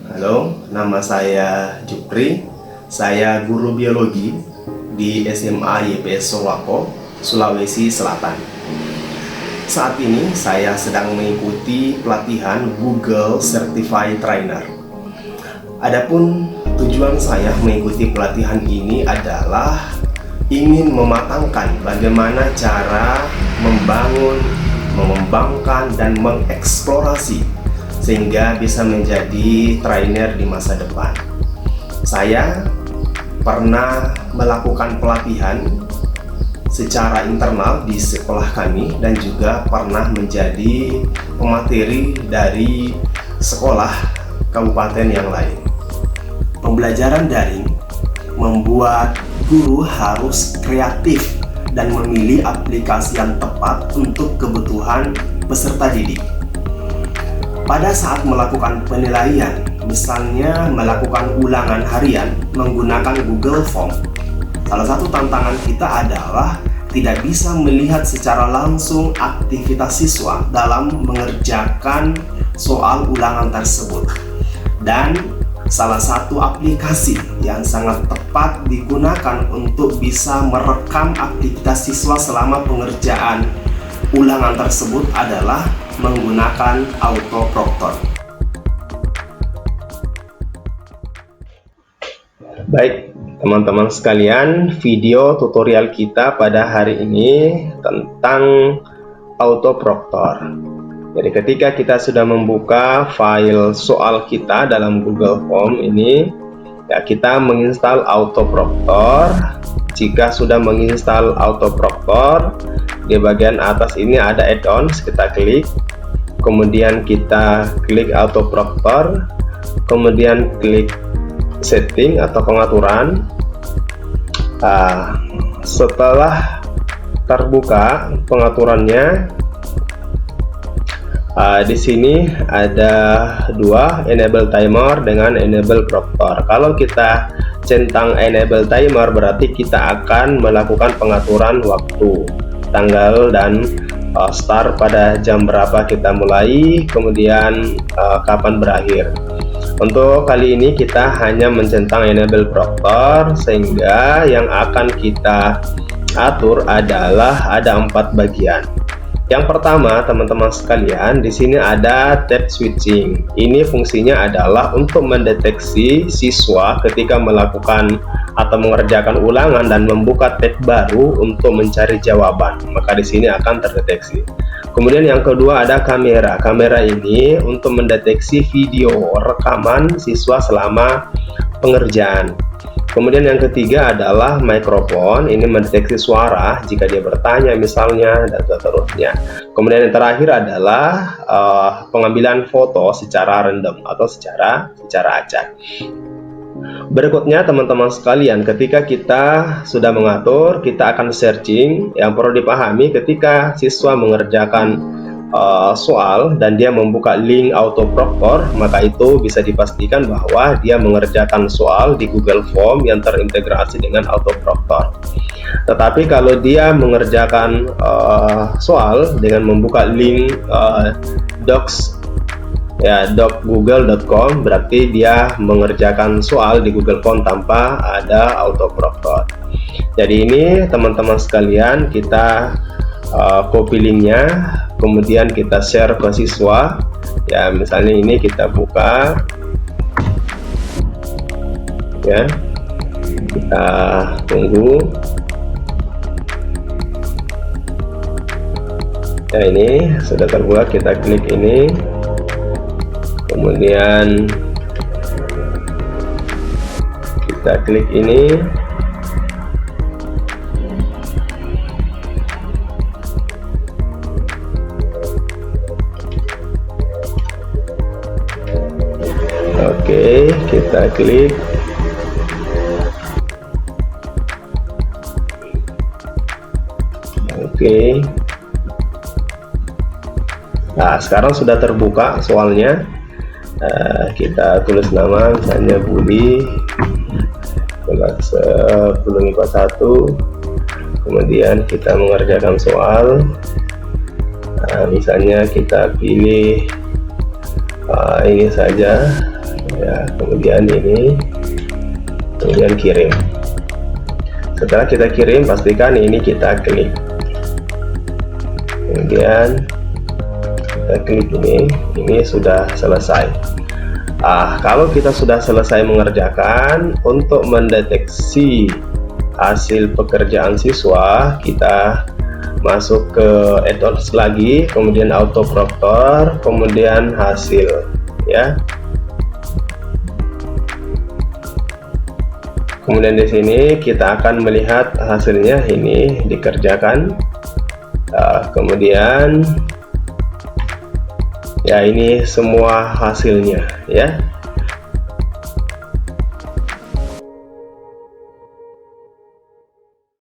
Halo, nama saya Jupri. Saya guru biologi di SMA YPS Soloako, Sulawesi Selatan. Saat ini saya sedang mengikuti pelatihan Google Certified Trainer. Adapun tujuan saya mengikuti pelatihan ini adalah ingin mematangkan bagaimana cara membangun, mengembangkan, dan mengeksplorasi sehingga bisa menjadi trainer di masa depan. Saya pernah melakukan pelatihan secara internal di sekolah kami dan juga pernah menjadi pemateri dari sekolah kabupaten yang lain. Pembelajaran daring membuat guru harus kreatif dan memilih aplikasi yang tepat untuk kebutuhan peserta didik. Pada saat melakukan penilaian, misalnya melakukan ulangan harian menggunakan Google Form, salah satu tantangan kita adalah tidak bisa melihat secara langsung aktivitas siswa dalam mengerjakan soal ulangan tersebut. Dan salah satu aplikasi yang sangat tepat digunakan untuk bisa merekam aktivitas siswa selama pengerjaan ulangan tersebut adalah menggunakan Autoproctor. Baik, teman-teman sekalian, video tutorial kita pada hari ini tentang Autoproctor. Jadi ketika kita sudah membuka file soal kita dalam Google Form ini, ya kita menginstal Autoproctor. Jika sudah menginstal Autoproctor, di bagian atas ini ada add-ons, kita klik, kemudian kita klik Autoproctor, kemudian klik setting atau pengaturan. Setelah terbuka pengaturannya, di sini ada dua, enable timer dengan enable proctor. Kalau kita centang enable timer, berarti kita akan melakukan pengaturan waktu, tanggal, dan start pada jam berapa kita mulai, kemudian kapan berakhir. Untuk kali ini kita hanya mencentang enable proctor, sehingga yang akan kita atur adalah ada 4 bagian. Yang pertama, teman-teman sekalian, di sini ada tab switching. Ini fungsinya adalah untuk mendeteksi siswa ketika melakukan atau mengerjakan ulangan dan membuka tab baru untuk mencari jawaban. Maka di sini akan terdeteksi. Kemudian yang kedua ada kamera. Kamera ini untuk mendeteksi video rekaman siswa selama pengerjaan. Kemudian yang ketiga adalah mikrofon, ini mendeteksi suara jika dia bertanya misalnya, dan seterusnya. Kemudian yang terakhir adalah pengambilan foto secara random atau secara acak. Berikutnya teman-teman sekalian, ketika kita sudah mengatur, kita akan searching. Yang perlu dipahami, ketika siswa mengerjakan soal dan dia membuka link Autoproctor, maka itu bisa dipastikan bahwa dia mengerjakan soal di Google Form yang terintegrasi dengan Autoproctor. Tetapi kalau dia mengerjakan soal dengan membuka link docs, ya doc.google.com, berarti dia mengerjakan soal di Google Form tanpa ada Autoproctor. Jadi ini teman-teman sekalian, kita copy linknya, kemudian kita share ke siswa. Ya misalnya ini kita buka, ya kita tunggu. Ya ini sudah terbuka, kita klik ini, kemudian kita klik ini. Oke, kita klik. Oke. Nah, sekarang sudah terbuka soalnya. Kita tulis nama, misalnya Budi kelas 10 IPA 1. Kemudian kita mengerjakan soal. Misalnya kita pilih ini saja, ya, kemudian ini, kemudian kirim. Setelah kita kirim, pastikan ini kita klik, kemudian kita klik ini sudah selesai. Kalau kita sudah selesai mengerjakan, untuk mendeteksi hasil pekerjaan siswa, kita masuk ke add-ons lagi, kemudian auto proctor, kemudian hasil, ya. Kemudian di sini kita akan melihat hasilnya, ini dikerjakan. Kemudian ya, ini semua hasilnya, ya.